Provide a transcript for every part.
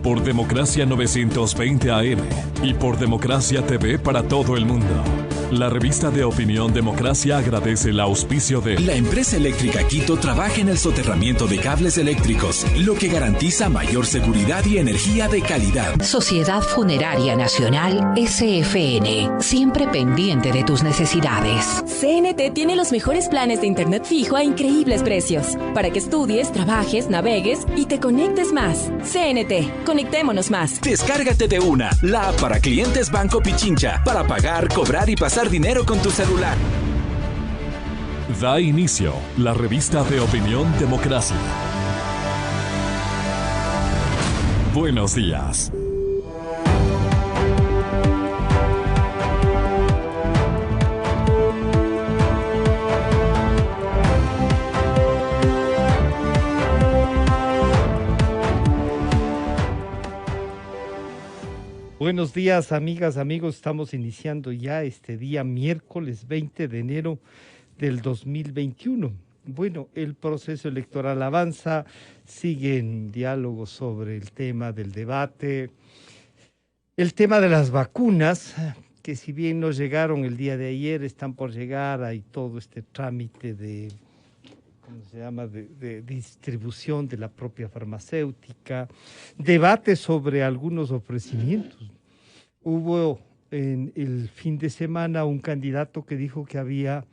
por Democracia 920 AM y por Democracia TV para todo el mundo. La revista de opinión Democracia agradece el auspicio de... La empresa eléctrica Quito trabaja en el soterramiento de cables eléctricos, lo que garantiza mayor seguridad y energía de calidad. Sociedad Funeraria Nacional SFN, siempre pendiente de tus necesidades. CNT tiene los mejores planes de internet fijo a increíbles precios, para que estudies, trabajes, navegues y te conectes más. CNT, conectémonos más. Descárgate de una, la app para clientes Banco Pichincha, para pagar, cobrar y pasar dinero con tu celular. Da inicio la revista de opinión Democracia. Buenos días. Buenos días, amigas, amigos. Estamos iniciando ya este día miércoles 20 de enero del 2021. Bueno, el proceso electoral avanza, siguen diálogos sobre el tema del debate, el tema de las vacunas, que si bien no llegaron el día de ayer, están por llegar, hay todo este trámite de... ¿cómo se llama?, de distribución de la propia farmacéutica, debate sobre algunos ofrecimientos. Hubo en el fin de semana un candidato que dijo que había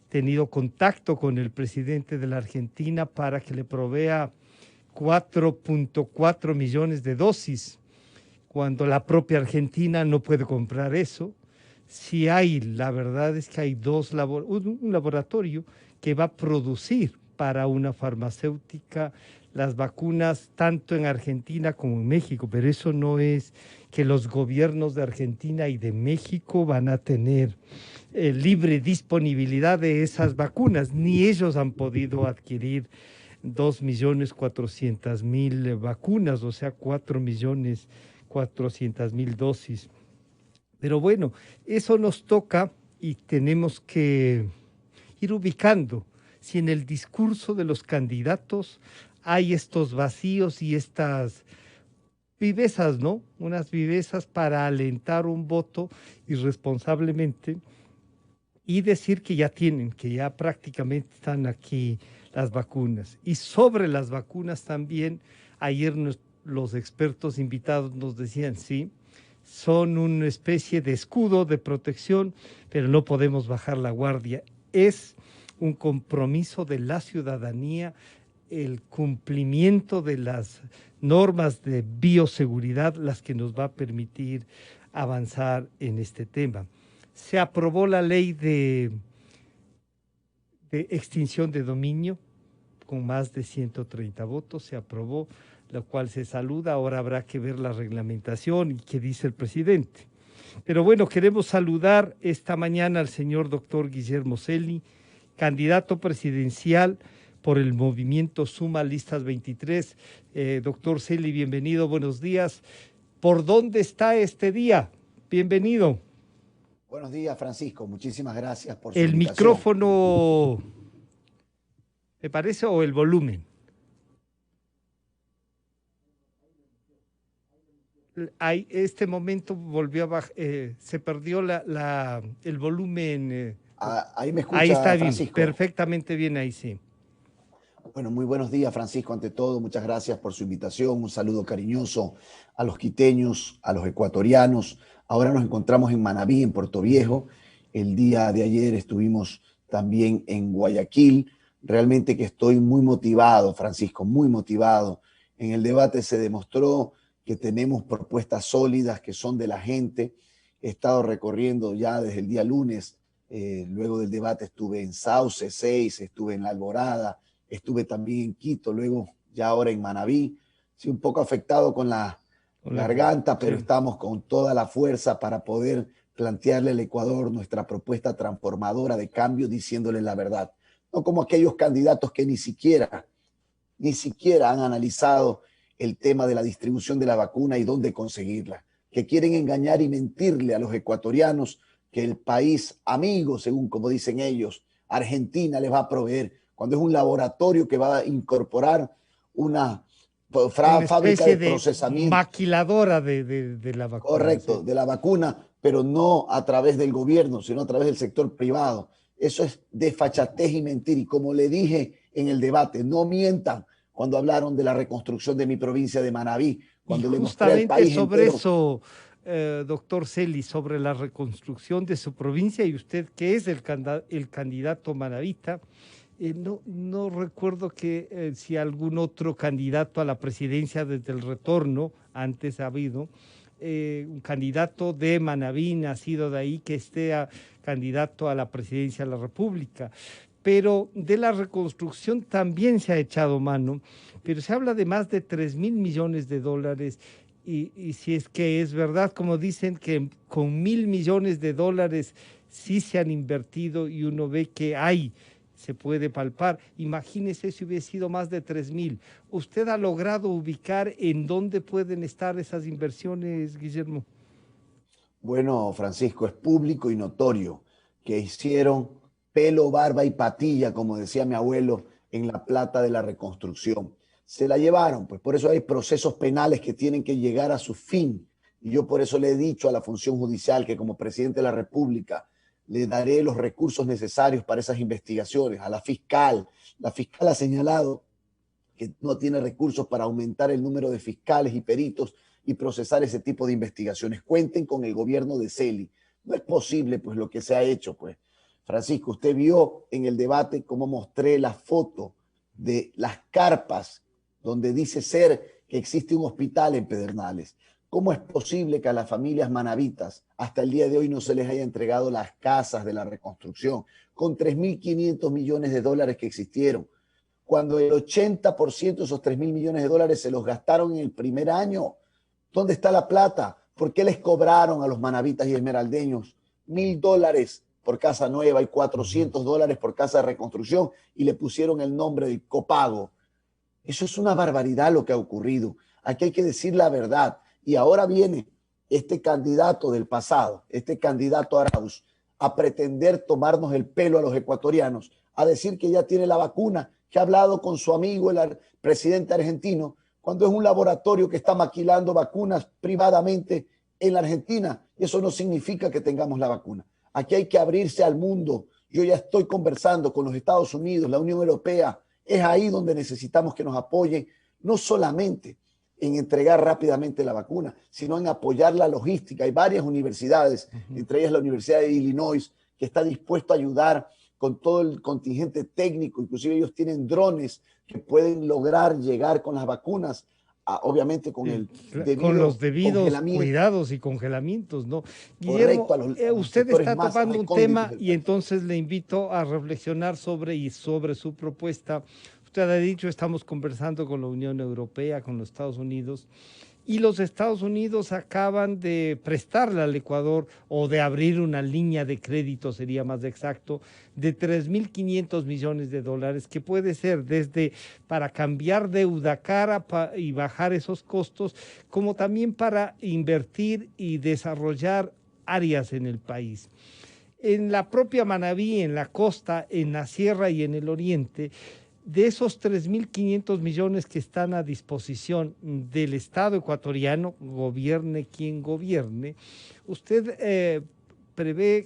tenido contacto con el presidente de la Argentina para que le provea 4.4 millones de dosis, cuando la propia Argentina no puede comprar eso. Si hay, la verdad es que hay un laboratorio que va a producir para una farmacéutica las vacunas tanto en Argentina como en México, pero eso no es que los gobiernos de Argentina y de México van a tener libre disponibilidad de esas vacunas, ni ellos han podido adquirir 2.400.000 vacunas, o sea, 4.400.000 dosis. Pero bueno, eso nos toca y tenemos que ir ubicando si en el discurso de los candidatos hay estos vacíos y estas vivezas, ¿no? Unas vivezas para alentar un voto irresponsablemente y decir que ya tienen, que ya prácticamente están aquí las vacunas. Y sobre las vacunas también, ayer los expertos invitados nos decían, sí, son una especie de escudo de protección, pero no podemos bajar la guardia. Es un compromiso de la ciudadanía el cumplimiento de las normas de bioseguridad las que nos va a permitir avanzar en este tema. Se aprobó la ley de extinción de dominio con más de 130 votos, se aprobó, lo cual se saluda. Ahora habrá que ver la reglamentación y qué dice el presidente. Pero bueno, queremos saludar esta mañana al señor doctor Guillermo Celi, candidato presidencial por el movimiento Suma Listas 23. Doctor Celi, bienvenido, buenos días. ¿Por dónde está este día? Bienvenido. Buenos días, Francisco. Muchísimas gracias por su El invitación. Micrófono, ¿me parece, o el volumen? Este momento volvió a bajar, se perdió el volumen. Ahí me escucha, ahí está Francisco. Bien, perfectamente bien, ahí sí. Bueno, muy buenos días, Francisco. Ante todo, muchas gracias por su invitación. Un saludo cariñoso a los quiteños, a los ecuatorianos. Ahora nos encontramos en Manabí, en Puerto Viejo. El día de ayer estuvimos también en Guayaquil. Realmente que estoy muy motivado, Francisco, muy motivado. En el debate se demostró que tenemos propuestas sólidas que son de la gente. He estado recorriendo ya desde el día lunes. Luego del debate estuve en Sauce 6, estuve en La Alborada, estuve también en Quito, luego ya ahora en Manabí. Sí, un poco afectado con la garganta, pero sí, estamos con toda la fuerza para poder plantearle al Ecuador nuestra propuesta transformadora de cambio, diciéndole la verdad. No como aquellos candidatos que ni siquiera han analizado el tema de la distribución de la vacuna y dónde conseguirla, que quieren engañar y mentirle a los ecuatorianos que el país amigo, según como dicen ellos, Argentina, les va a proveer, cuando es un laboratorio que va a incorporar una una fábrica especie de de procesamiento. maquiladora de la vacuna. Correcto, ¿sí? de la vacuna, pero no a través del gobierno, sino a través del sector privado. Eso es desfachatez y mentir. Y como le dije en el debate, no mientan cuando hablaron de la reconstrucción de mi provincia de Manabí, Y cuando le mostré al justamente país sobre entero. eso, doctor Celi, sobre la reconstrucción de su provincia, y usted que es el candidato manabita, no recuerdo que si algún otro candidato a la presidencia desde el retorno, antes ha habido, un candidato de Manabí, nacido de ahí, que esté candidato a la presidencia de la República. Pero de la reconstrucción también se ha echado mano, pero se habla de más de 3.000 millones de dólares. Y si es que es verdad, como dicen, que con 1.000 millones de dólares sí se han invertido y uno ve que hay, se puede palpar. Imagínese si hubiese sido más de 3.000. ¿Usted ha logrado ubicar en dónde pueden estar esas inversiones, Guillermo? Bueno, Francisco, es público y notorio que hicieron pelo, barba y patilla, como decía mi abuelo, en la plata de la reconstrucción. Se la llevaron, pues por eso hay procesos penales que tienen que llegar a su fin. Y yo por eso le he dicho a la función judicial que como presidente de la República le daré los recursos necesarios para esas investigaciones. A la fiscal ha señalado que no tiene recursos para aumentar el número de fiscales y peritos y procesar ese tipo de investigaciones. Cuenten con el gobierno de Celi. No es posible, pues, lo que se ha hecho, pues. Francisco, usted vio en el debate cómo mostré la foto de las carpas donde dice ser que existe un hospital en Pedernales. ¿Cómo es posible que a las familias manavitas hasta el día de hoy no se les haya entregado las casas de la reconstrucción con 3.500 millones de dólares que existieron? Cuando el 80% de esos 3.000 millones de dólares se los gastaron en el primer año. ¿Dónde está la plata? ¿Por qué les cobraron a los manavitas y esmeraldeños $1.000 por casa nueva y $400 por casa de reconstrucción y le pusieron el nombre del copago? Eso es una barbaridad lo que ha ocurrido. Aquí hay que decir la verdad. Y ahora viene este candidato del pasado, este candidato Arauz, a pretender tomarnos el pelo a los ecuatorianos, a decir que ya tiene la vacuna, que ha hablado con su amigo, el presidente argentino, cuando es un laboratorio que está maquilando vacunas privadamente en la Argentina. Eso no significa que tengamos la vacuna. Aquí hay que abrirse al mundo. Yo ya estoy conversando con los Estados Unidos, la Unión Europea. Es ahí donde necesitamos que nos apoyen, no solamente en entregar rápidamente la vacuna, sino en apoyar la logística. Hay varias universidades, entre ellas la Universidad de Illinois, que está dispuesto a ayudar con todo el contingente técnico. Inclusive ellos tienen drones que pueden lograr llegar con las vacunas, obviamente con el debido con los debidos congelamiento. Cuidados y congelamientos, ¿no? Guillermo, Correcto, usted está tocando un tema y país. entonces le invito a reflexionar sobre su propuesta. Usted ha dicho, estamos conversando con la Unión Europea, con los Estados Unidos, y los Estados Unidos acaban de prestarle al Ecuador, o de abrir una línea de crédito, sería más exacto, de 3.500 millones de dólares, que puede ser desde para cambiar deuda cara y bajar esos costos, como también para invertir y desarrollar áreas en el país. En la propia Manabí, en la costa, en la sierra y en el oriente, de esos 3.500 millones que están a disposición del Estado ecuatoriano, gobierne quien gobierne, ¿usted prevé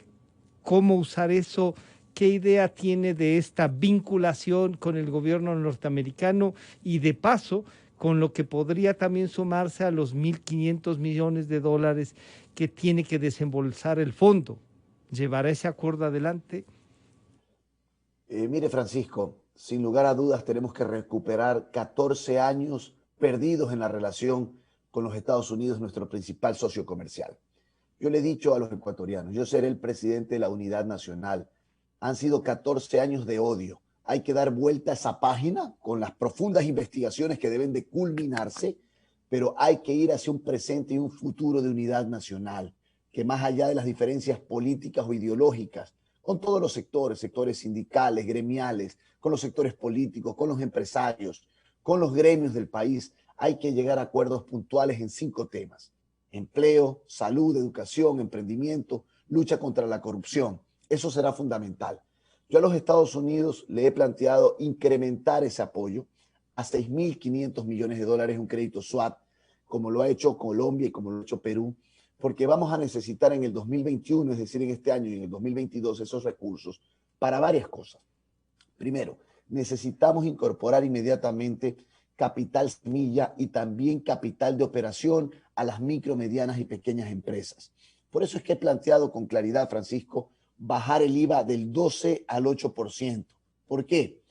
cómo usar eso? ¿Qué idea tiene de esta vinculación con el gobierno norteamericano y de paso con lo que podría también sumarse a los 1.500 millones de dólares que tiene que desembolsar el fondo? ¿Llevará ese acuerdo adelante? Mire, Francisco, sin lugar a dudas tenemos que recuperar 14 años perdidos en la relación con los Estados Unidos, nuestro principal socio comercial. Yo le he dicho a los ecuatorianos, yo seré el presidente de la unidad nacional. Han sido 14 años de odio. Hay que dar vuelta a esa página con las profundas investigaciones que deben de culminarse, pero hay que ir hacia un presente y un futuro de unidad nacional, que más allá de las diferencias políticas o ideológicas, con todos los sectores, sectores sindicales, gremiales, con los sectores políticos, con los empresarios, con los gremios del país, hay que llegar a acuerdos puntuales en 5 temas: empleo, salud, educación, emprendimiento, lucha contra la corrupción. Eso será fundamental. Yo a los Estados Unidos le he planteado incrementar ese apoyo a 6.500 millones de dólares un crédito swap, como lo ha hecho Colombia y como lo ha hecho Perú, porque vamos a necesitar en el 2021, es decir, en este año y en el 2022, esos recursos para varias cosas. Primero, necesitamos incorporar inmediatamente capital semilla y también capital de operación a las micro, medianas y pequeñas empresas. Por eso es que he planteado con claridad, Francisco, bajar el IVA del 12 al 8%. ¿Por qué?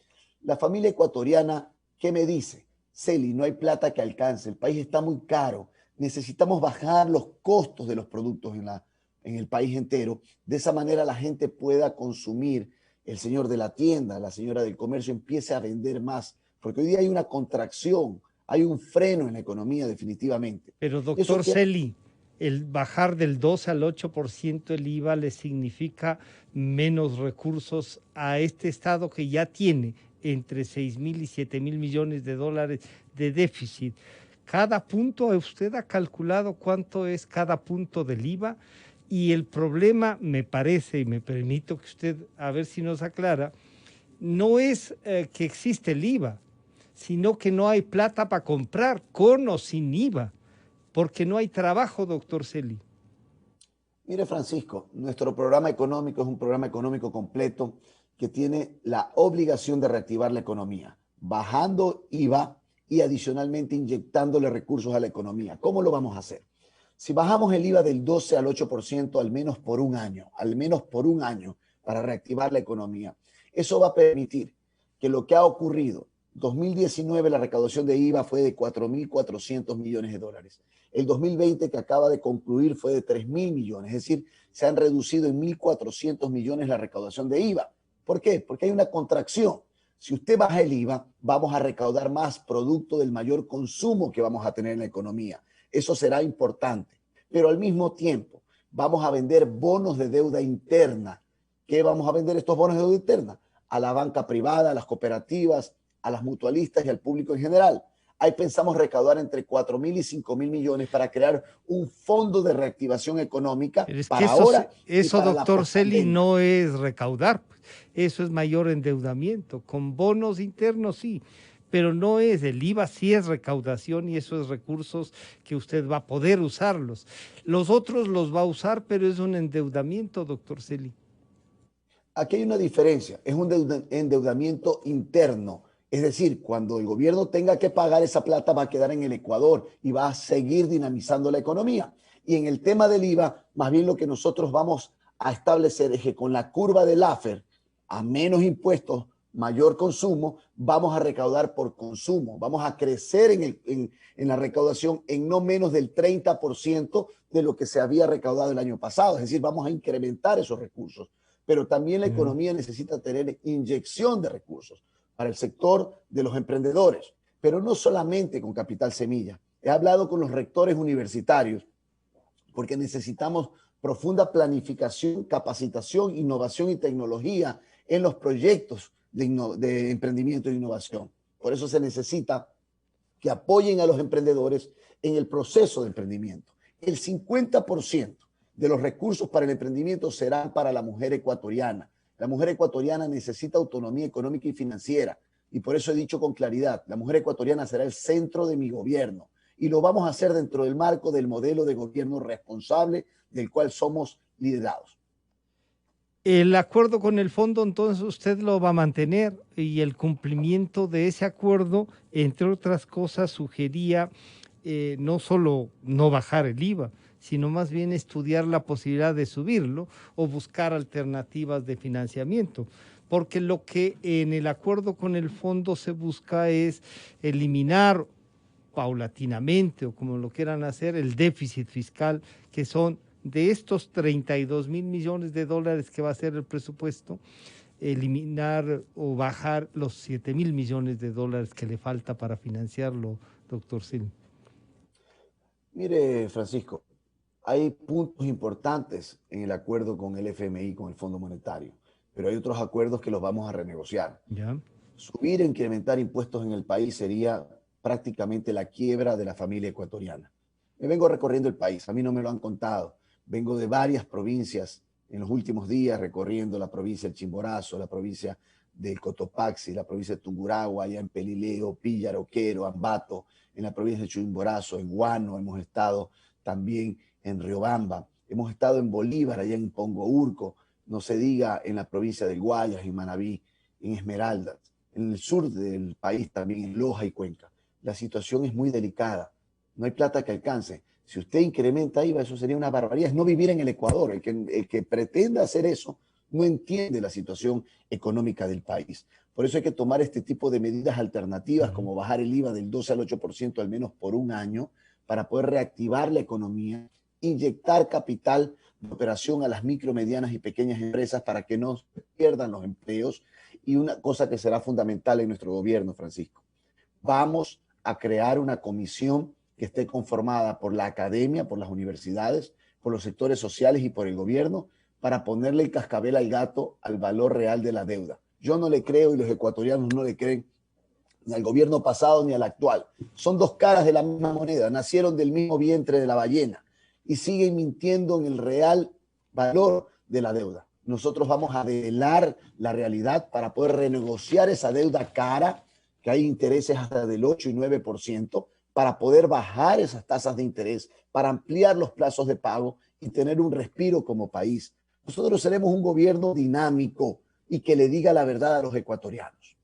La familia ecuatoriana, ¿qué me dice? Celi, no hay plata que alcance, el país está muy caro, necesitamos bajar los costos de los productos en el país entero, de esa manera la gente pueda consumir, el señor de la tienda, la señora del comercio empiece a vender más, porque hoy día hay una contracción, hay un freno en la economía definitivamente. Pero doctor Celi, el bajar del 12 al 8% el IVA le significa menos recursos a este Estado que ya tiene entre 6.000 y 7.000 millones de dólares de déficit. Cada punto, ¿usted ha calculado cuánto es cada punto del IVA? Y el problema, me parece, y me permito que usted, a ver si nos aclara, no es que existe el IVA, sino que no hay plata para comprar con o sin IVA, porque no hay trabajo, doctor Celi. Mire, Francisco, nuestro programa económico es un programa económico completo que tiene la obligación de reactivar la economía, bajando IVA y adicionalmente inyectándole recursos a la economía. ¿Cómo lo vamos a hacer? Si bajamos el IVA del 12 al 8% al menos por un año, para reactivar la economía, eso va a permitir que lo que ha ocurrido, 2019 la recaudación de IVA fue de 4.400 millones de dólares. El 2020 que acaba de concluir fue de 3.000 millones, es decir, se han reducido en 1.400 millones la recaudación de IVA. ¿Por qué? Porque hay una contracción. Si usted baja el IVA, vamos a recaudar más producto del mayor consumo que vamos a tener en la economía. Eso será importante. Pero al mismo tiempo, vamos a vender bonos de deuda interna. ¿Qué vamos a vender estos bonos de deuda interna? A la banca privada, a las cooperativas, a las mutualistas y al público en general. Ahí pensamos recaudar entre 4.000 y 5.000 millones para crear un fondo de reactivación económica para ahora. Eso, doctor Celi, no es recaudar. Eso es mayor endeudamiento. Con bonos internos sí, pero no es. El IVA sí es recaudación y eso es recursos que usted va a poder usarlos. Los otros los va a usar, pero es un endeudamiento, doctor Celi. Aquí hay una diferencia. Es un endeudamiento interno. Es decir, cuando el gobierno tenga que pagar esa plata va a quedar en el Ecuador y va a seguir dinamizando la economía. Y en el tema del IVA, más bien lo que nosotros vamos a establecer es que con la curva del Laffer, a menos impuestos, mayor consumo, vamos a recaudar por consumo. Vamos a crecer en la recaudación en no menos del 30% de lo que se había recaudado el año pasado. Es decir, vamos a incrementar esos recursos. Pero también la economía necesita tener inyección de recursos para el sector de los emprendedores, pero no solamente con capital semilla. He hablado con los rectores universitarios porque necesitamos profunda planificación, capacitación, innovación y tecnología en los proyectos de emprendimiento e innovación. Por eso se necesita que apoyen a los emprendedores en el proceso de emprendimiento. El 50% de los recursos para el emprendimiento serán para la mujer ecuatoriana. La mujer ecuatoriana necesita autonomía económica y financiera y por eso he dicho con claridad, la mujer ecuatoriana será el centro de mi gobierno y lo vamos a hacer dentro del marco del modelo de gobierno responsable del cual somos liderados. El acuerdo con el fondo, entonces, usted lo va a mantener y el cumplimiento de ese acuerdo, entre otras cosas, sugería no solo no bajar el IVA, sino más bien estudiar la posibilidad de subirlo o buscar alternativas de financiamiento. Porque lo que en el acuerdo con el fondo se busca es eliminar paulatinamente, o como lo quieran hacer, el déficit fiscal, que son de estos 32.000 millones de dólares que va a ser el presupuesto, eliminar o bajar los 7.000 millones de dólares que le falta para financiarlo, doctor Celi. Mire, Francisco, hay puntos importantes en el acuerdo con el FMI, con el Fondo Monetario, pero hay otros acuerdos que los vamos a renegociar. ¿Ya? Subir o incrementar impuestos en el país sería prácticamente la quiebra de la familia ecuatoriana. Me vengo recorriendo el país, a mí no me lo han contado. Vengo de varias provincias en los últimos días, recorriendo la provincia del Chimborazo, la provincia de Cotopaxi, la provincia de Tungurahua, allá en Pelileo, Píllaro, Quero, Ambato, en la provincia de Chimborazo, en Guano, hemos estado también en Riobamba, hemos estado en Bolívar, allá en Pongourco, no se diga en la provincia del Guayas, en Manabí, en Esmeraldas, en el sur del país también, en Loja y Cuenca. La situación es muy delicada, no hay plata que alcance. Si usted incrementa IVA, eso sería una barbaridad, es no vivir en el Ecuador. El que pretenda hacer eso no entiende la situación económica del país. Por eso hay que tomar este tipo de medidas alternativas, como bajar el IVA del 12 al 8% al menos por un año, para poder reactivar la economía, inyectar capital de operación a las micro, medianas y pequeñas empresas para que no pierdan los empleos. Y una cosa que será fundamental en nuestro gobierno, Francisco, vamos a crear una comisión que esté conformada por la academia, por las universidades, por los sectores sociales y por el gobierno, para ponerle el cascabel al gato al valor real de la deuda. Yo no le creo y los ecuatorianos no le creen ni al gobierno pasado ni al actual. Son dos caras de la misma moneda, nacieron del mismo vientre de la ballena y siguen mintiendo en el real valor de la deuda. Nosotros vamos a develar la realidad para poder renegociar esa deuda cara, que hay intereses hasta del 8 y 9%, para poder bajar esas tasas de interés, para ampliar los plazos de pago y tener un respiro como país. Nosotros seremos un gobierno dinámico y que le diga la verdad a los ecuatorianos.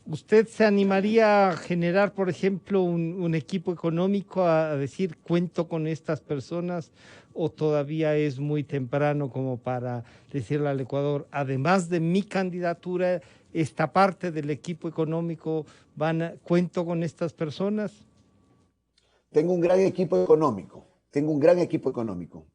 ¿Usted se animaría a generar, por ejemplo, un equipo económico, a decir cuento con estas personas, o todavía es muy temprano como para decirle al Ecuador, además de mi candidatura, esta parte del equipo económico, cuento con estas personas? Tengo un gran equipo económico.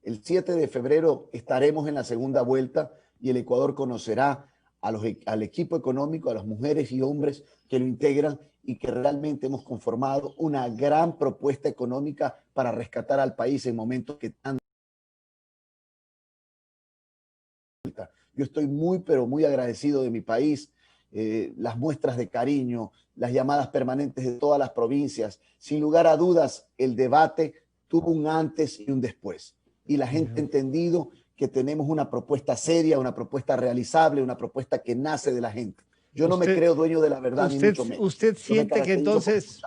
El 7 de febrero estaremos en la segunda vuelta y el Ecuador conocerá al equipo económico, a las mujeres y hombres que lo integran y que realmente hemos conformado una gran propuesta económica para rescatar al país en momentos que tanto. Yo estoy muy, pero muy agradecido de mi país, las muestras de cariño, las llamadas permanentes de todas las provincias. Sin lugar a dudas, el debate tuvo un antes y un después. Y la gente ha entendido que tenemos una propuesta seria, una propuesta realizable, una propuesta que nace de la gente. Yo no me creo dueño de la verdad, ni mucho menos. ¿Usted siente que entonces,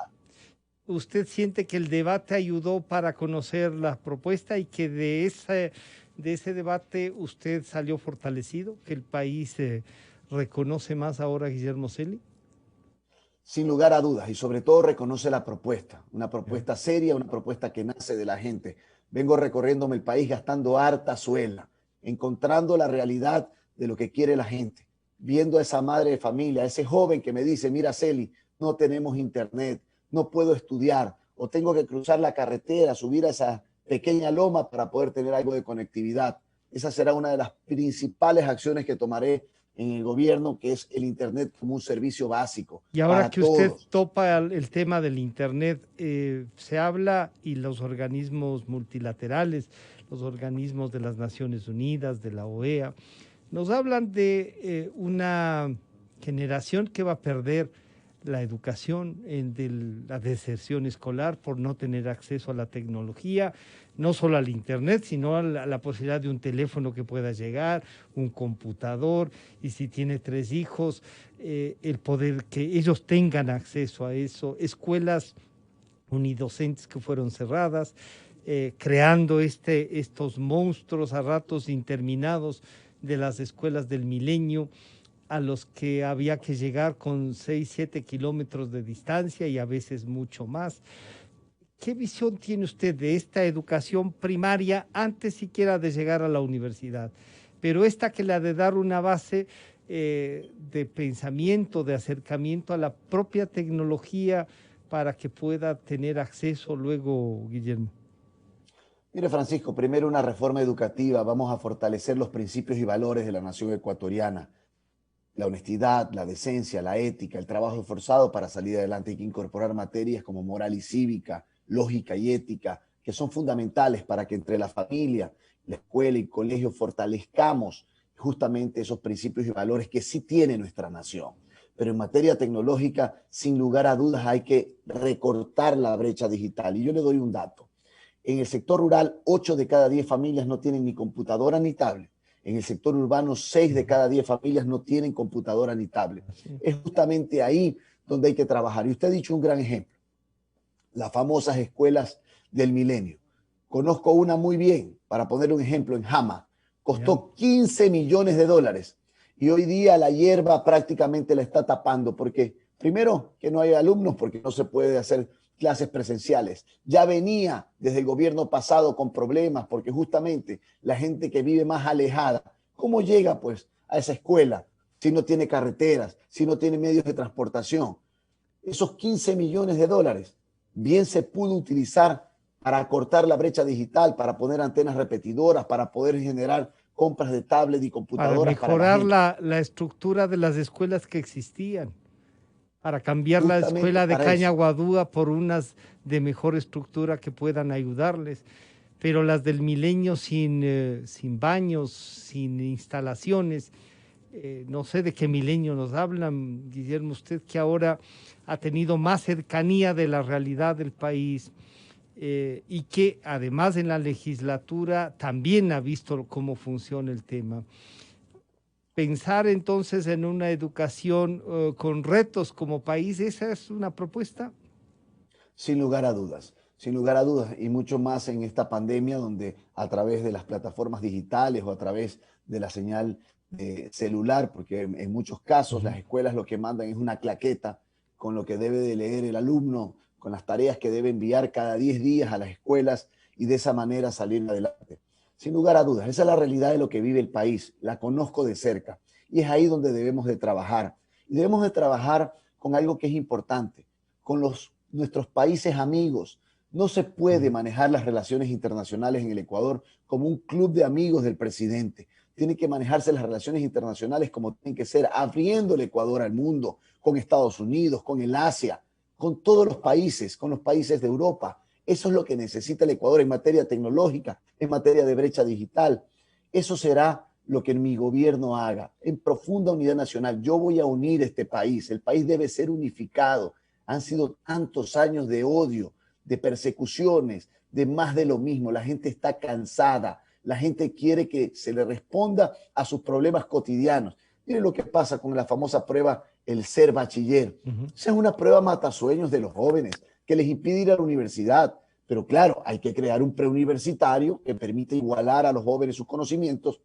usted siente que el debate ayudó para conocer la propuesta y que de ese debate usted salió fortalecido, que el país reconoce más ahora a Guillermo Celi? Sin lugar a dudas, y sobre todo reconoce la propuesta, una propuesta seria, una propuesta que nace de la gente. Vengo recorriéndome el país gastando harta suela, encontrando la realidad de lo que quiere la gente, viendo a esa madre de familia, a ese joven que me dice, mira Celi, no tenemos internet, no puedo estudiar, o tengo que cruzar la carretera, subir a esa pequeña loma para poder tener algo de conectividad. Esa será una de las principales acciones que tomaré en el gobierno, que es el internet como un servicio básico. Y ahora que usted topa el tema del internet, se habla, y los organismos multilaterales, los organismos de las Naciones Unidas, de la OEA, nos hablan de una generación que va a perder la educación, de la deserción escolar por no tener acceso a la tecnología, no solo al internet, sino a la posibilidad de un teléfono que pueda llegar, un computador, y si tiene 3 hijos, el poder que ellos tengan acceso a eso, escuelas unidocentes que fueron cerradas, creando estos monstruos a ratos interminados de las escuelas del milenio, a los que había que llegar con 6, 7 kilómetros de distancia y a veces mucho más. ¿Qué visión tiene usted de esta educación primaria antes siquiera de llegar a la universidad? Pero esta que la de dar una base de pensamiento, de acercamiento a la propia tecnología para que pueda tener acceso luego, Guillermo. Mire, Francisco, primero una reforma educativa. Vamos a fortalecer los principios y valores de la nación ecuatoriana. La honestidad, la decencia, la ética, el trabajo esforzado para salir adelante. Hay que incorporar materias como moral y cívica, lógica y ética, que son fundamentales para que entre la familia, la escuela y el colegio fortalezcamos justamente esos principios y valores que sí tiene nuestra nación. Pero en materia tecnológica, sin lugar a dudas, hay que recortar la brecha digital. Y yo le doy un dato. En el sector rural, 8 de cada 10 familias no tienen ni computadora ni tablet. En el sector urbano, 6 de cada 10 familias no tienen computadora ni tablet. Es justamente ahí donde hay que trabajar. Y usted ha dicho un gran ejemplo, las famosas escuelas del milenio. Conozco una muy bien, para poner un ejemplo, en Jama. Costó 15 millones de dólares y hoy día la hierba prácticamente la está tapando porque, primero, que no hay alumnos porque no se puede hacer clases presenciales. Ya venía desde el gobierno pasado con problemas porque justamente la gente que vive más alejada, ¿cómo llega pues a esa escuela si no tiene carreteras, si no tiene medios de transportación? Esos 15 millones de dólares bien se pudo utilizar para acortar la brecha digital, para poner antenas repetidoras, para poder generar compras de tablet y computadoras. Para mejorar la estructura de las escuelas que existían, para cambiar la escuela de Cañaguadúa por unas de mejor estructura que puedan ayudarles. Pero las del milenio sin baños, sin instalaciones, no sé de qué milenio nos hablan, Guillermo, usted que ahora ha tenido más cercanía de la realidad del país, y que además en la legislatura también ha visto cómo funciona el tema. Pensar entonces en una educación con retos como país, ¿esa es una propuesta? Sin lugar a dudas, y mucho más en esta pandemia donde a través de las plataformas digitales o a través de la señal celular, porque en muchos casos las escuelas lo que mandan es una claqueta con lo que debe de leer el alumno, con las tareas que debe enviar cada 10 días a las escuelas y de esa manera salir adelante. Sin lugar a dudas, esa es la realidad de lo que vive el país, la conozco de cerca y es ahí donde debemos de trabajar. Y debemos de trabajar con algo que es importante, con nuestros países amigos. No se puede manejar las relaciones internacionales en el Ecuador como un club de amigos del presidente. Tienen que manejarse las relaciones internacionales como tienen que ser, abriendo el Ecuador al mundo, con Estados Unidos, con el Asia, con todos los países, con los países de Europa. Eso es lo que necesita el Ecuador en materia tecnológica, en materia de brecha digital. Eso será lo que mi gobierno haga, en profunda unidad nacional. Yo voy a unir este país. El país debe ser unificado. Han sido tantos años de odio, de persecuciones, de más de lo mismo. La gente está cansada. La gente quiere que se le responda a sus problemas cotidianos. Miren lo que pasa con la famosa prueba el ser bachiller. Esa es una prueba matasueños de los jóvenes que les impide ir a la universidad. Pero claro, hay que crear un preuniversitario que permite igualar a los jóvenes sus conocimientos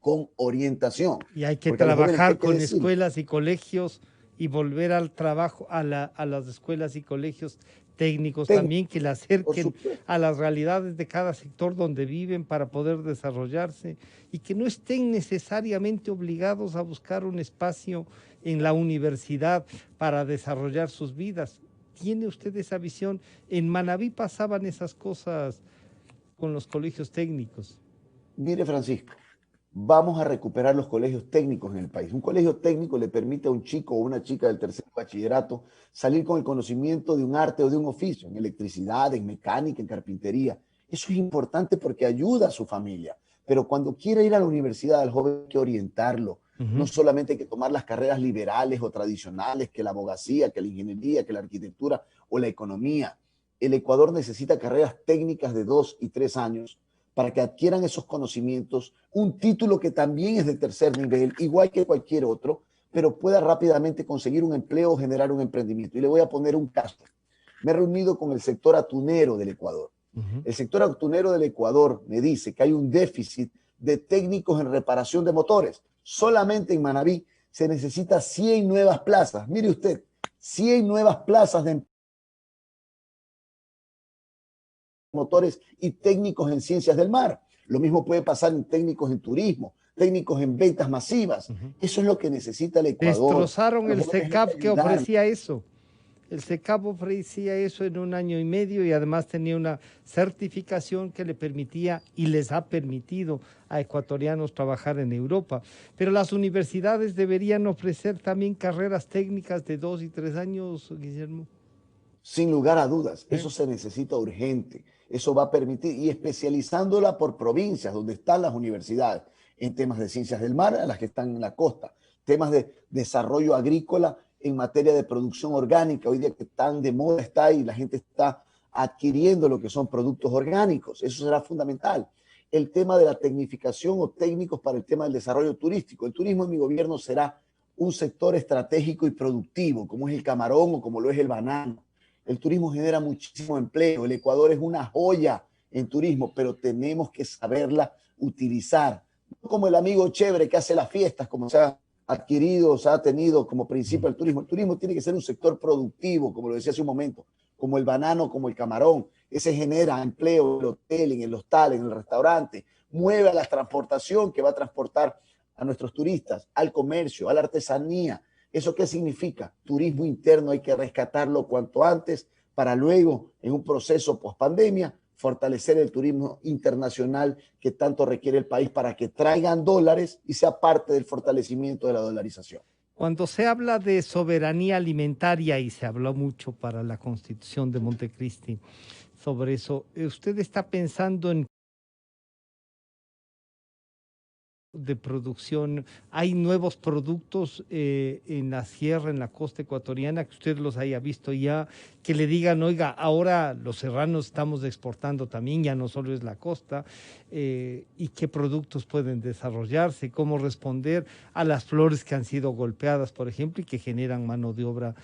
con orientación. Y hay que trabajar con escuelas y colegios y volver al trabajo a las escuelas y colegios técnicos también, que le acerquen a las realidades de cada sector donde viven para poder desarrollarse y que no estén necesariamente obligados a buscar un espacio en la universidad para desarrollar sus vidas. ¿Tiene usted esa visión? En Manabí pasaban esas cosas con los colegios técnicos. Mire, Francisco, vamos a recuperar los colegios técnicos en el país. Un colegio técnico le permite a un chico o una chica del tercer bachillerato salir con el conocimiento de un arte o de un oficio, en electricidad, en mecánica, en carpintería. Eso es importante porque ayuda a su familia. Pero cuando quiere ir a la universidad, al joven hay que orientarlo. No solamente hay que tomar las carreras liberales o tradicionales, que la abogacía, que la ingeniería, que la arquitectura o la economía. El Ecuador necesita carreras técnicas de 2 y 3 años para que adquieran esos conocimientos, un título que también es de tercer nivel, igual que cualquier otro, pero pueda rápidamente conseguir un empleo o generar un emprendimiento. Y le voy a poner un caso. Me he reunido con el sector atunero del Ecuador. El sector atunero del Ecuador me dice que hay un déficit de técnicos en reparación de motores. Solamente en Manabí se necesita 100 nuevas plazas. Mire usted, 100 nuevas plazas de motores y técnicos en ciencias del mar. Lo mismo puede pasar en técnicos en turismo, técnicos en ventas masivas. Eso es lo que necesita el Ecuador. Destrozaron el CECAP que ofrecía eso. El CECAP ofrecía eso en 1 año y medio y además tenía una certificación que le permitía y les ha permitido a ecuatorianos trabajar en Europa. Pero las universidades deberían ofrecer también carreras técnicas de 2 y 3 años, Guillermo. Sin lugar a dudas, eso se necesita urgente. Eso va a permitir, y especializándola por provincias donde están las universidades, en temas de ciencias del mar, a las que están en la costa, temas de desarrollo agrícola en materia de producción orgánica, hoy día que tan de moda está y la gente está adquiriendo lo que son productos orgánicos, eso será fundamental. el tema de la tecnificación o técnicos para el tema del desarrollo turístico. El turismo en mi gobierno será un sector estratégico y productivo, como es el camarón o como lo es el banano. El turismo genera muchísimo empleo. El Ecuador es una joya en turismo, pero tenemos que saberla utilizar. No como el amigo chévere que hace las fiestas, como se ha adquirido, se ha tenido como principio el turismo. El turismo tiene que ser un sector productivo, como lo decía hace un momento, como el banano, como el camarón. Ese genera empleo en el hotel, en el hostal, en el restaurante. Mueve a la transportación que va a transportar a nuestros turistas, al comercio, a la artesanía. ¿Eso qué significa? Turismo interno hay que rescatarlo cuanto antes para luego, en un proceso post-pandemia, fortalecer el turismo internacional que tanto requiere el país para que traigan dólares y sea parte del fortalecimiento de la dolarización. Cuando se habla de soberanía alimentaria, y se habló mucho para la Constitución de Montecristi sobre eso, ¿usted está pensando en de producción? ¿Hay nuevos productos en la sierra, en la costa ecuatoriana, que usted los haya visto ya, que le digan, oiga, ahora los serranos estamos exportando también, ya no solo es la costa, y qué productos pueden desarrollarse, cómo responder a las flores que han sido golpeadas, por ejemplo, y que generan mano de obra,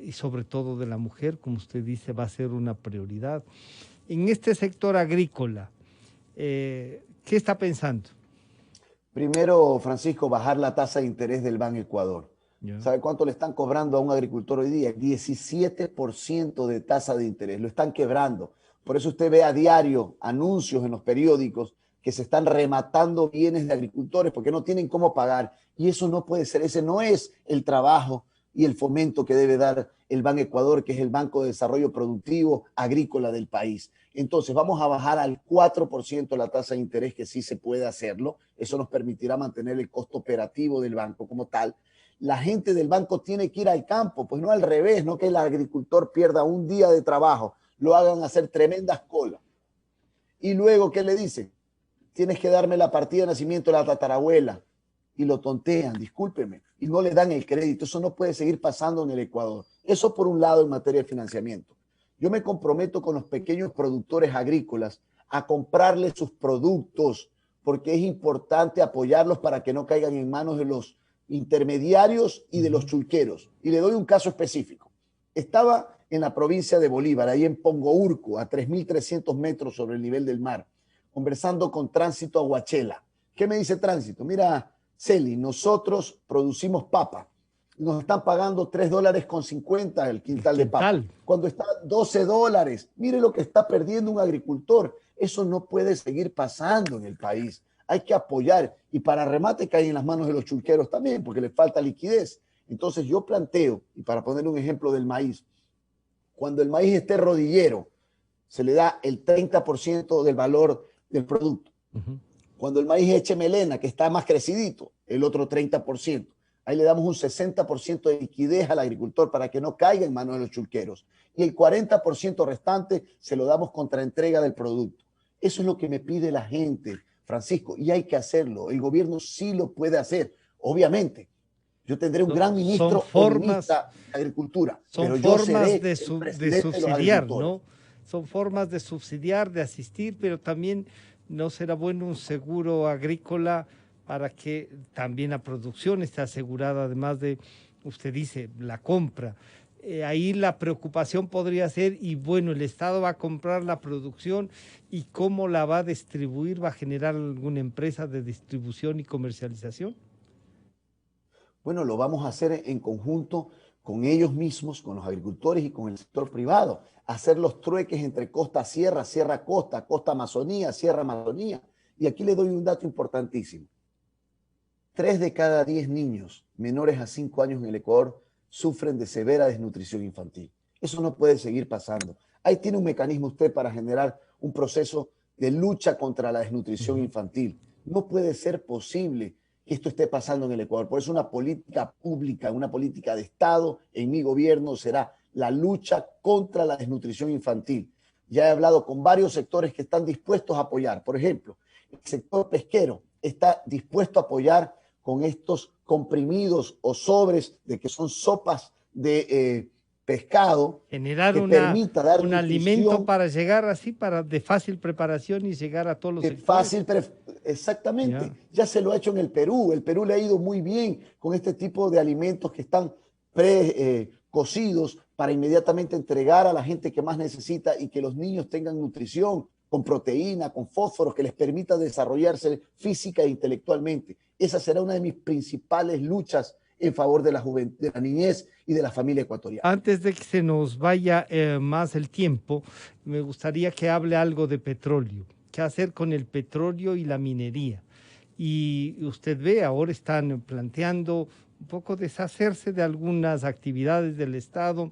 y sobre todo de la mujer, como usted dice, va a ser una prioridad? En este sector agrícola, ¿qué está pensando? Primero, Francisco, bajar la tasa de interés del Ban Ecuador. Yeah. ¿Sabe cuánto le están cobrando a un agricultor hoy día? 17% de tasa de interés. Lo están quebrando. Por eso usted ve a diario anuncios en los periódicos que se están rematando bienes de agricultores porque no tienen cómo pagar. Y eso no puede ser. Ese no es el trabajo y el fomento que debe dar el Ban Ecuador, que es el Banco de Desarrollo Productivo Agrícola del país. Entonces vamos a bajar al 4% la tasa de interés, que sí se puede hacerlo. Eso nos permitirá mantener el costo operativo del banco como tal. La gente del banco tiene que ir al campo, pues no al revés, no que el agricultor pierda un día de trabajo, lo hagan hacer tremendas colas. Y luego, ¿qué le dicen? Tienes que darme la partida de nacimiento de la tatarabuela. Y lo tontean, discúlpeme, y no le dan el crédito. Eso no puede seguir pasando en el Ecuador. Eso por un lado en materia de financiamiento. Yo me comprometo con los pequeños productores agrícolas a comprarles sus productos, porque es importante apoyarlos para que no caigan en manos de los intermediarios y de los chulqueros. Y le doy un caso específico. Estaba en la provincia de Bolívar, ahí en Pongourco, a 3.300 metros sobre el nivel del mar, conversando con Tránsito Aguachela. ¿Qué me dice Tránsito? Mira, Celi, nosotros producimos papa. Nos están pagando $3.50 el quintal de papa. Cuando está $12. Mire lo que está perdiendo un agricultor. Eso no puede seguir pasando en el país. Hay que apoyar. Y para remate cae en las manos de los chulqueros también, porque les falta liquidez. Entonces yo planteo, y para poner un ejemplo del maíz, cuando el maíz esté rodillero, se le da el 30% del valor del producto. Cuando el maíz eche melena, que está más crecidito, el otro 30%. Ahí le damos un 60% de liquidez al agricultor para que no caiga en manos de los chulqueros. Y el 40% restante se lo damos contra entrega del producto. Eso es lo que me pide la gente, Francisco, y hay que hacerlo. El gobierno sí lo puede hacer. Obviamente, yo tendré un gran ministro o ministra de Agricultura. Son pero formas de subsidiar, ¿no? Son formas de subsidiar, de asistir, pero también no será bueno un seguro agrícola para que también la producción esté asegurada, además de, usted dice, la compra. Ahí la preocupación podría ser, y bueno, el Estado va a comprar la producción y cómo la va a distribuir, va a generar alguna empresa de distribución y comercialización. Bueno, lo vamos a hacer en conjunto con ellos mismos, con los agricultores y con el sector privado. Hacer los trueques entre costa-sierra, sierra-costa, costa-amazonía, sierra-amazonía. Y aquí le doy un dato importantísimo. 3 de cada 10 niños menores a 5 años en el Ecuador sufren de severa desnutrición infantil. Eso no puede seguir pasando. Ahí tiene un mecanismo usted para generar un proceso de lucha contra la desnutrición infantil. No puede ser posible que esto esté pasando en el Ecuador. Por eso una política pública, una política de Estado en mi gobierno será la lucha contra la desnutrición infantil. Ya he hablado con varios sectores que están dispuestos a apoyar. Por ejemplo, el sector pesquero está dispuesto a apoyar con estos comprimidos o sobres de que son sopas de pescado, generar que permita dar un alimento para llegar así, de fácil preparación y llegar a todos los sectores. Exactamente. Ya se lo ha hecho en el Perú. El Perú le ha ido muy bien con este tipo de alimentos que están cocidos para inmediatamente entregar a la gente que más necesita y que los niños tengan nutrición con proteína, con fósforos, que les permita desarrollarse física e intelectualmente. Esa será una de mis principales luchas en favor de la juventud, de la niñez y de la familia ecuatoriana. Antes de que se nos vaya más el tiempo, me gustaría que hable algo de petróleo. ¿Qué hacer con el petróleo y la minería? Y usted ve, ahora están planteando un poco deshacerse de algunas actividades del Estado,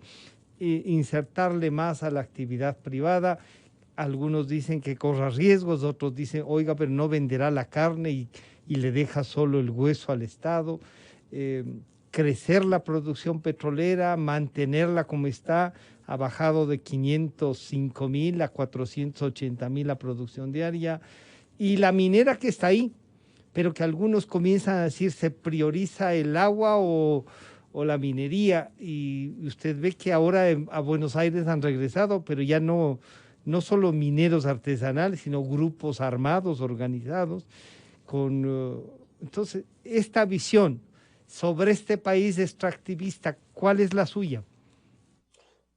insertarle más a la actividad privada. Algunos dicen que corra riesgos, otros dicen, oiga, pero no venderá la carne y le deja solo el hueso al Estado. Crecer la producción petrolera, mantenerla como está, ha bajado de 505,000 a 480,000 la producción diaria, y la minera que está ahí, pero que algunos comienzan a decir se prioriza el agua o la minería, y usted ve que ahora a Buenos Aires han regresado, pero ya no solo mineros artesanales, sino grupos armados, organizados, entonces esta visión sobre este país extractivista, ¿cuál es la suya?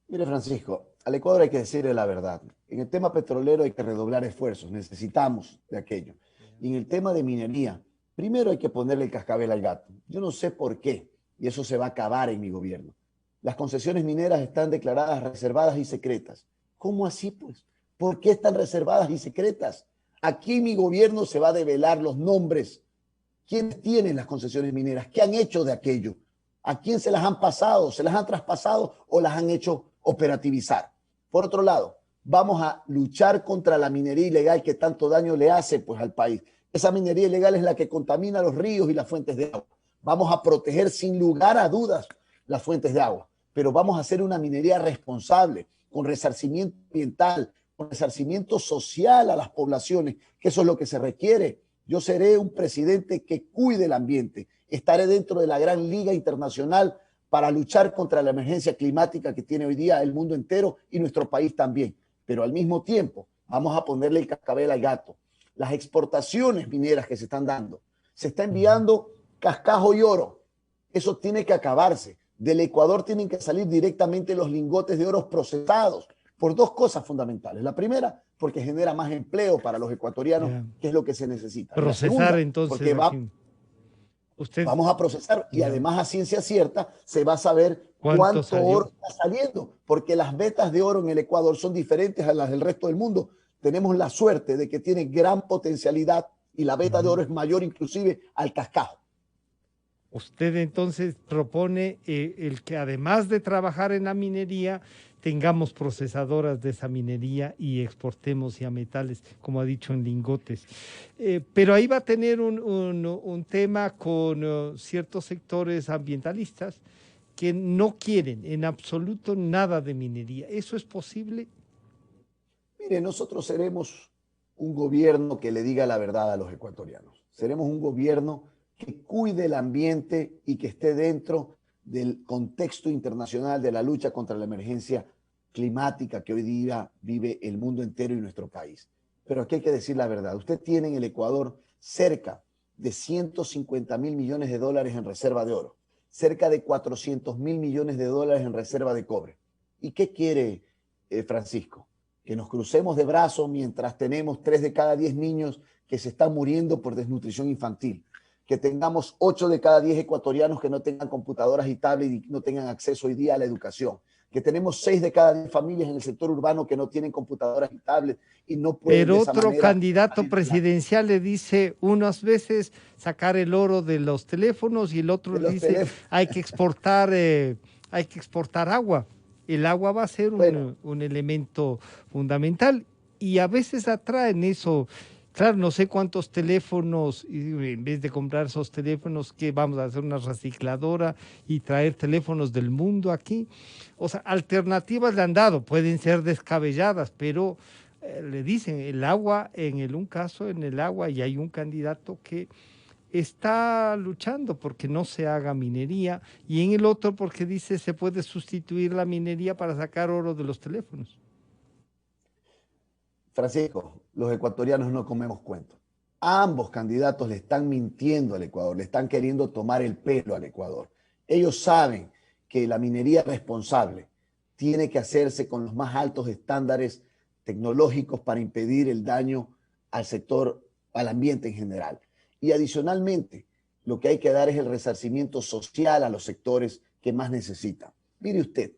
Mire, Francisco, al Ecuador hay que decirle la verdad. En el tema petrolero hay que redoblar esfuerzos, necesitamos de aquello. Y en el tema de minería, primero hay que ponerle el cascabel al gato. Yo no sé por qué, y eso se va a acabar en mi gobierno. Las concesiones mineras están declaradas reservadas y secretas. ¿Cómo así, pues? ¿Por qué están reservadas y secretas? Aquí en mi gobierno se va a develar los nombres. ¿Quiénes tienen las concesiones mineras? ¿Qué han hecho de aquello? ¿A quién se las han pasado? ¿Se las han traspasado o las han hecho operativizar? Por otro lado, vamos a luchar contra la minería ilegal que tanto daño le hace pues, al país. Esa minería ilegal es la que contamina los ríos y las fuentes de agua. Vamos a proteger sin lugar a dudas las fuentes de agua, pero vamos a hacer una minería responsable, con resarcimiento ambiental, con resarcimiento social a las poblaciones, que eso es lo que se requiere. Yo seré un presidente que cuide el ambiente. Estaré dentro de la gran liga internacional para luchar contra la emergencia climática que tiene hoy día el mundo entero y nuestro país también. Pero al mismo tiempo vamos a ponerle el cascabel al gato. Las exportaciones mineras que se están dando, se está enviando cascajo y oro. Eso tiene que acabarse. Del Ecuador tienen que salir directamente los lingotes de oro procesados por dos cosas fundamentales. La primera, porque genera más empleo para los ecuatorianos, que es lo que se necesita. Procesar, segunda, entonces. Porque vamos a procesar y además a ciencia cierta se va a saber cuánto oro está saliendo, porque las vetas de oro en el Ecuador son diferentes a las del resto del mundo. Tenemos la suerte de que tiene gran potencialidad y la veta de oro es mayor inclusive al cascajo. Usted entonces propone el que además de trabajar en la minería, tengamos procesadoras de esa minería y exportemos ya metales, como ha dicho, en lingotes. Pero ahí va a tener un tema con ciertos sectores ambientalistas que no quieren en absoluto nada de minería. ¿Eso es posible? Mire, nosotros seremos un gobierno que le diga la verdad a los ecuatorianos. Seremos un gobierno que cuide el ambiente y que esté dentro del contexto internacional de la lucha contra la emergencia climática que hoy día vive el mundo entero y nuestro país. Pero aquí hay que decir la verdad. Usted tiene en el Ecuador cerca de 150,000 millones de dólares en reserva de oro, cerca de 400,000 millones de dólares en reserva de cobre. ¿Y qué quiere Francisco? Que nos crucemos de brazos mientras tenemos 3 de cada 10 niños que se están muriendo por desnutrición infantil, que tengamos 8 de cada 10 ecuatorianos que no tengan computadoras y tablets y no tengan acceso hoy día a la educación, que tenemos 6 de cada 10 familias en el sector urbano que no tienen computadoras y tablets y no pueden. Pero otro candidato presidencial le dice unas veces sacar el oro de los teléfonos y el otro le dice hay que exportar agua. El agua va a ser un elemento fundamental y a veces atraen eso. Claro, no sé cuántos teléfonos, en vez de comprar esos teléfonos, que vamos a hacer una recicladora y traer teléfonos del mundo aquí. O sea, alternativas le han dado, pueden ser descabelladas, pero le dicen el agua, un caso en el agua, y hay un candidato que está luchando porque no se haga minería, y en el otro porque dice se puede sustituir la minería para sacar oro de los teléfonos. Francisco, los ecuatorianos no comemos cuentos. Ambos candidatos le están mintiendo al Ecuador, le están queriendo tomar el pelo al Ecuador. Ellos saben que la minería responsable tiene que hacerse con los más altos estándares tecnológicos para impedir el daño al sector, al ambiente en general. Y adicionalmente, lo que hay que dar es el resarcimiento social a los sectores que más necesitan. Mire usted,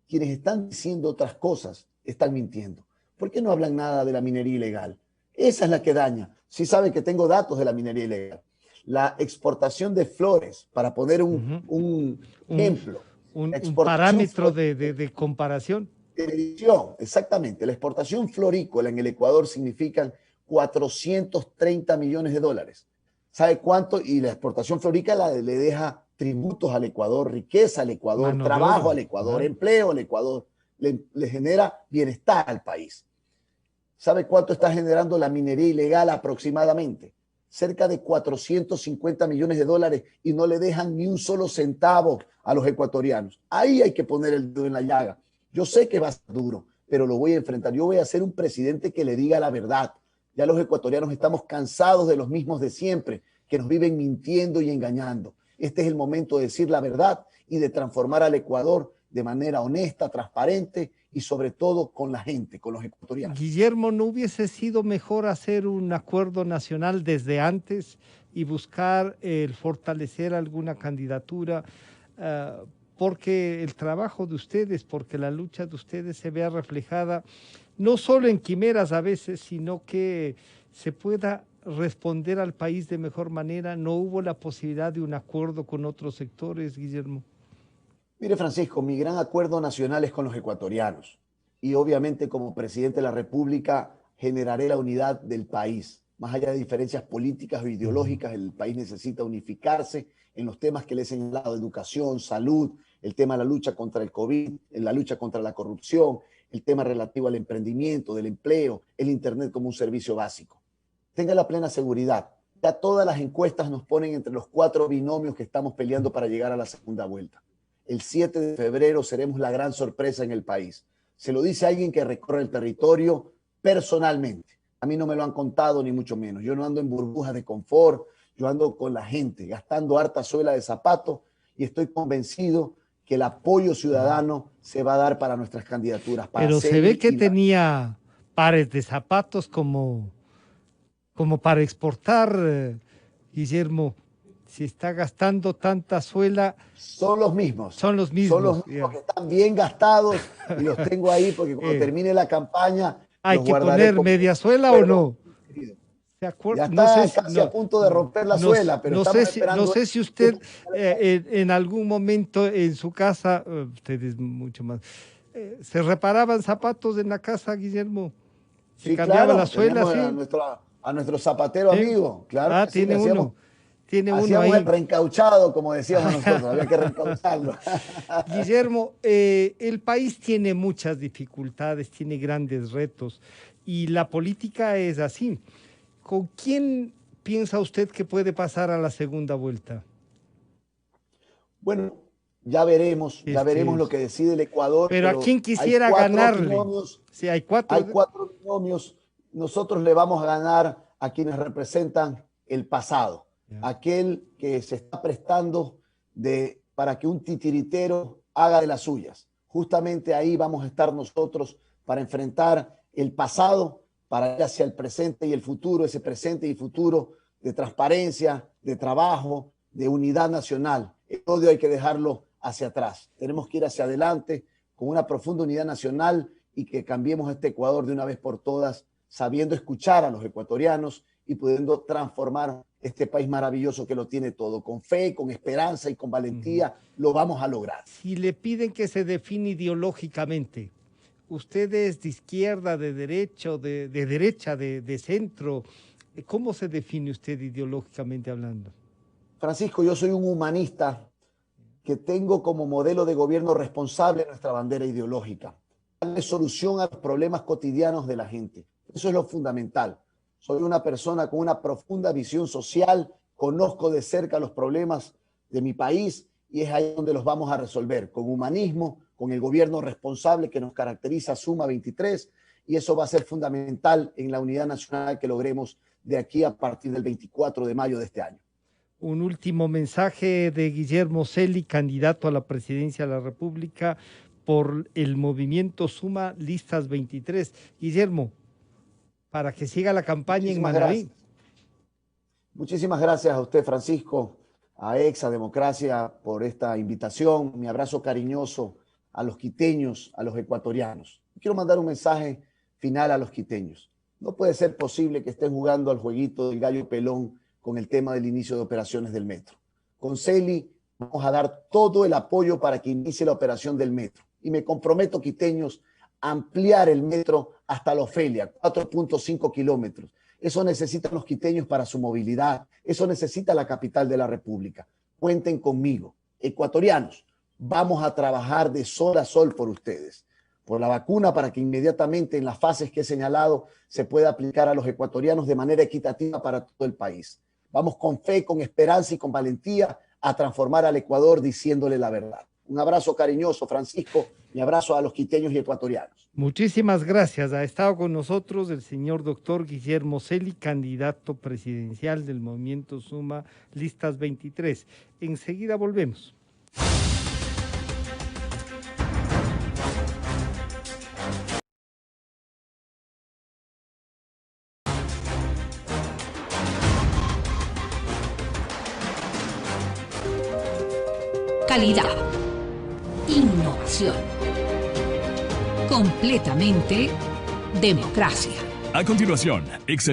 quienes están diciendo otras cosas están mintiendo. ¿Por qué no hablan nada de la minería ilegal? Esa es la que daña. Sí saben que tengo datos de la minería ilegal. La exportación de flores, para poner un ejemplo. Un parámetro de comparación. De medición, exactamente. La exportación florícola en el Ecuador significan 430 millones de dólares. ¿Sabe cuánto? Y la exportación florícola le deja tributos al Ecuador, riqueza al Ecuador, trabajo al Ecuador, empleo al Ecuador. Le genera bienestar al país. ¿Sabe cuánto está generando la minería ilegal aproximadamente? Cerca de 450 millones de dólares, y no le dejan ni un solo centavo a los ecuatorianos. Ahí hay que poner el dedo en la llaga. Yo sé que va a ser duro, pero lo voy a enfrentar. Yo voy a ser un presidente que le diga la verdad. Ya los ecuatorianos estamos cansados de los mismos de siempre, que nos viven mintiendo y engañando. Este es el momento de decir la verdad y de transformar al Ecuador de manera honesta, transparente y sobre todo con la gente, con los ecuatorianos. Guillermo, ¿no hubiese sido mejor hacer un acuerdo nacional desde antes y buscar el fortalecer alguna candidatura? Porque el trabajo de ustedes, porque la lucha de ustedes se vea reflejada no solo en quimeras a veces, sino que se pueda responder al país de mejor manera. ¿No hubo la posibilidad de un acuerdo con otros sectores, Guillermo? Mire, Francisco, mi gran acuerdo nacional es con los ecuatorianos, y obviamente como presidente de la República generaré la unidad del país. Más allá de diferencias políticas o ideológicas, el país necesita unificarse en los temas que les he señalado: educación, salud, el tema de la lucha contra el COVID, la lucha contra la corrupción, el tema relativo al emprendimiento, del empleo, el Internet como un servicio básico. Tenga la plena seguridad. Ya todas las encuestas nos ponen entre los 4 binomios que estamos peleando para llegar a la segunda vuelta. El 7 de febrero seremos la gran sorpresa en el país. Se lo dice alguien que recorre el territorio personalmente. A mí no me lo han contado, ni mucho menos. Yo no ando en burbujas de confort, yo ando con la gente, gastando harta suela de zapatos, y estoy convencido que el apoyo ciudadano se va a dar para nuestras candidaturas. Pero se ve que tenía pares de zapatos como para exportar, Guillermo. Si está gastando tanta suela. Son los mismos. Son los mismos. Son los mismos que están bien gastados, y los tengo ahí porque cuando termine la campaña. ¿Hay que poner media suela o no? ¿Se acuerda? Ya está casi a punto de romper la suela, pero no sé si usted en algún momento en su casa, ustedes mucho más, ¿se reparaban zapatos en la casa, Guillermo? Sí, cambiaba claro, la suela, sí. A nuestro zapatero amigo, claro. Tiene uno. Hacíamos el reencauchado, como decíamos nosotros, había que reencaucharlo. Guillermo, el país tiene muchas dificultades, tiene grandes retos, y la política es así. ¿Con quién piensa usted que puede pasar a la segunda vuelta? Bueno, ya veremos lo que decide el Ecuador. Pero ¿a quién quisiera ganarle? Sí, hay cuatro binomios. Nosotros le vamos a ganar a quienes representan el pasado. Aquel que se está prestando para que un titiritero haga de las suyas. Justamente ahí vamos a estar nosotros para enfrentar el pasado, para ir hacia el presente y el futuro, ese presente y futuro de transparencia, de trabajo, de unidad nacional. El odio hay que dejarlo hacia atrás. Tenemos que ir hacia adelante con una profunda unidad nacional, y que cambiemos este Ecuador de una vez por todas, sabiendo escuchar a los ecuatorianos y pudiendo transformar este país maravilloso que lo tiene todo. Con fe, con esperanza y con valentía lo vamos a lograr. Si le piden que se define ideológicamente, ¿usted es de izquierda, de derecha, de centro? ¿Cómo se define usted ideológicamente hablando? Francisco, yo soy un humanista que tengo como modelo de gobierno responsable nuestra bandera ideológica. Darle solución a los problemas cotidianos de la gente. Eso es lo fundamental. Soy una persona con una profunda visión social conozco de cerca los problemas de mi país y es ahí donde los vamos a resolver, con humanismo, con el gobierno responsable que nos caracteriza Suma 23, y eso va a ser fundamental en la unidad nacional que logremos de aquí a partir del 24 de mayo de este año. Un último mensaje de Guillermo Celi, candidato a la presidencia de la República por el movimiento Suma Listas 23. Guillermo, para que siga la campaña en Manabí. Muchísimas gracias a usted, Francisco, a Exa Democracia, por esta invitación. Mi abrazo cariñoso a los quiteños, a los ecuatorianos. Quiero mandar un mensaje final a los quiteños. No puede ser posible que estén jugando al jueguito del gallo pelón con el tema del inicio de operaciones del metro. Con Celi vamos a dar todo el apoyo para que inicie la operación del metro. Y me comprometo, quiteños, a ampliar el metro hasta la Ofelia, 4.5 kilómetros. Eso necesitan los quiteños para su movilidad. Eso necesita la capital de la República. Cuenten conmigo. Ecuatorianos, vamos a trabajar de sol a sol por ustedes. Por la vacuna, para que inmediatamente en las fases que he señalado se pueda aplicar a los ecuatorianos de manera equitativa para todo el país. Vamos con fe, con esperanza y con valentía a transformar al Ecuador diciéndole la verdad. Un abrazo cariñoso, Francisco, mi abrazo a los quiteños y ecuatorianos. Muchísimas gracias. Ha estado con nosotros el señor doctor Guillermo Celi, candidato presidencial del movimiento Suma Listas 23. Enseguida volvemos. Calidad. Innovación. Completamente democracia. A continuación,